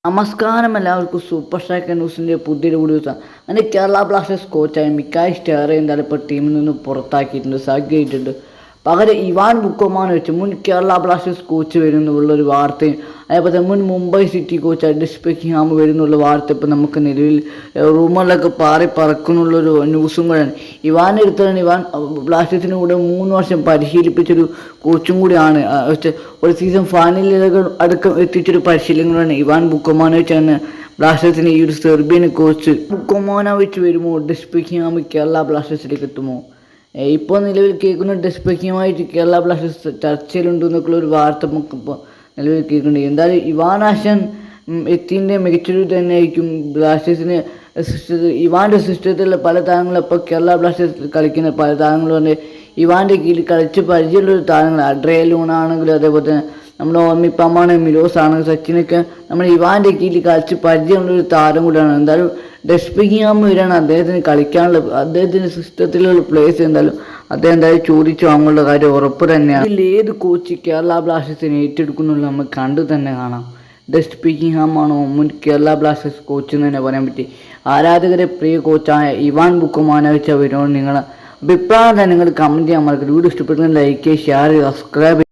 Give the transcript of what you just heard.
നമസ്കാരം എല്ലാവർക്കും super striker ന്യൂസിൻ്റെ പുതിയൊരു വീഡിയോസ്. അങ്ങനെ കേരള ബ്ലാസ്റ്റേഴ്സ് കോച്ചായ മിക്കായ് സ്റ്റെയറെ എന്തായാലും ഇപ്പോൾ ടീമിൽ നിന്ന് പുറത്താക്കിയിട്ടുണ്ട്, സാക്കിയിട്ടുണ്ട്. പകരം ഇവാൻ ബുക്കോമാനോവിച്ച് മുൻ കേരള ബ്ലാസ്റ്റേഴ്സ് കോച്ച് വരുന്നുള്ളൊരു വാർത്തയും അതേപോലെ തന്നെ മുൻ Mumbai city coach Des Buckingham വരുന്നുള്ള വാർത്ത ഇപ്പോൾ നമുക്ക് നിലവിൽ റൂമറിലൊക്കെ പറക്കുന്നുള്ളൊരു ന്യൂസും കൂടെയാണ്. ഇവാൻ എടുത്തതാണ്. ഇവാൻ ബ്ലാസ്റ്റേഴ്സിന് കൂടെ 3 വർഷം പരിശീലിപ്പിച്ചൊരു കോച്ചും കൂടിയാണ്. ഒരു സീസൺ ഫൈനലിലൊക്കെ അടക്കം എത്തിച്ചൊരു പരിശീലനങ്ങളാണ് ഇവാൻ ബുക്കോമാനോവിച്ച് ആണ് ബ്ലാസ്റ്റേഴ്സിന് ഈ ഒരു സെർബിയൻ കോച്ച്. ബുക്കോമാനോവിച്ച് വരുമോ ഡെസ് ബെക്കിംഗ്ഹാം കേരള ബ്ലാസ്റ്റേഴ്സിലേക്ക് എത്തുമോ? ഇപ്പോൾ നിലവിൽ കേൾക്കുന്ന ഡെസ് ബെക്കിംഗ്ഹാമായിട്ട് കേരള ബ്ലാസ്റ്റേഴ്സ് ചർച്ചയിലുണ്ടെന്നൊക്കെയുള്ള ഒരു വാർത്ത നമുക്ക് ഇപ്പോൾ നിലവിൽ കേൾക്കുന്നുണ്ട്. എന്തായാലും ഇവാൻ ആശാൻ എത്തിൻ്റെ മികച്ചൊരു തന്നെ ആയിരിക്കും ബ്ലാസ്റ്റേഴ്സിന് ഇവാൻ്റെ സിസ്റ്റത്തിലുള്ള പല താരങ്ങളും ഇപ്പോൾ കേരള ബ്ലാസ്റ്റേഴ്സ് കളിക്കുന്ന പല താരങ്ങളും തന്നെ ഇവാൻ്റെ കീഴിൽ കളിച്ച് പരിചയമുള്ളൊരു താരങ്ങൾ. അഡ്രേ ലൂണ ആണെങ്കിലും അതേപോലെ തന്നെ നമ്മുടെ ഓർമ്മിപ്പമാണ് മിലോസ് ആണെങ്കിലും സച്ചിനൊക്കെ നമ്മൾ ഇവാൻ്റെ കീഴിൽ കളിച്ച് പരിചയമുള്ളൊരു താരം കൂടിയാണ്. എന്തായാലും ഡെസ് ബെക്കിംഗ്ഹാം വരെയാണ് അദ്ദേഹത്തിന് കളിക്കാനുള്ള അദ്ദേഹത്തിൻ്റെ സിസ്റ്റത്തിലുള്ള പ്ലേസ് എന്തായാലും അദ്ദേഹം എന്തായാലും ചോദിച്ചു വാങ്ങുള്ള കാര്യം ഉറപ്പ് തന്നെയാണ്. ഇതിൽ ഏത് കോച്ച് കേരള ബ്ലാസ്റ്റേഴ്സിനെ ഏറ്റെടുക്കുന്നുള്ള നമ്മൾ കണ്ടു തന്നെ കാണാം. ഡെസ് ബെക്കിംഗ്ഹാം ആണോ മുൻ കേരള ബ്ലാസ്റ്റേഴ്സ് കോച്ച് എന്ന് തന്നെ പറയാൻ പറ്റി. ആരാധകരെ പ്രിയ കോച്ചായ ഇവാൻ ബുക്കോമാനോവിച്ച് വരുമ്പോൾ നിങ്ങളെ അഭിപ്രായം തന്നെ നിങ്ങൾ കമൻറ്റ് ചെയ്യാൻ മറക്കരുത്. വീഡിയോ ഇഷ്ടപ്പെടുന്ന ലൈക്ക് ചെയ്യുക, ഷെയർ ചെയ്യുക, സബ്സ്ക്രൈബ്